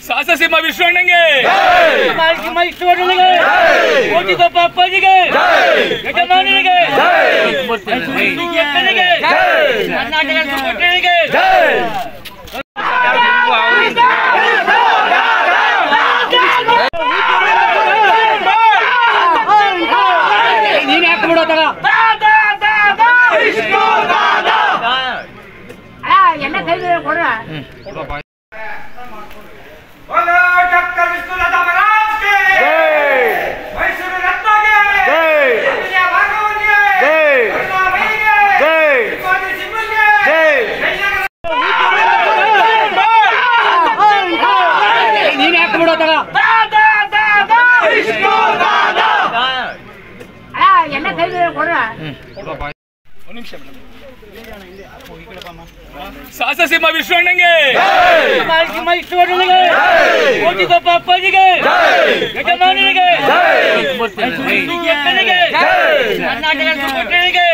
ಸಾಹಸಸಿಂಹ ವಿಶ್ವಣ್ಣಂಗೆ ಕೋಟಿಗೊಬ್ಬ ಅಪ್ಪಾಜಿಗೆ ಯಜಮಾನನಿಗೆ ಕರ್ನಾಟಕ ಸುಪುತ್ರನಿಗೆ ನೀನ್ ಯಾಕೆ ಬಿಡೋತಲ್ಲ ಎಲ್ಲ ಕೈ ಕೊಡ್ರ ನೀನ್ ಯಾಕೆ ಬಿಡೋತಲ್ಲ ಎಲ್ಲ ಕೈ ಕೊಡ್ರ ಸಾಹಸಸಿಂಹ ವಿಶ್ವಣ್ಣಂಗೆ ಕೋಟಿಗೊಬ್ಬ ಅಪ್ಪಾಜಿಗೆ ಯಜಮಾನನಿಗೆ ಕರ್ನಾಟಕ ಸುಪುತ್ರನಿಗೆ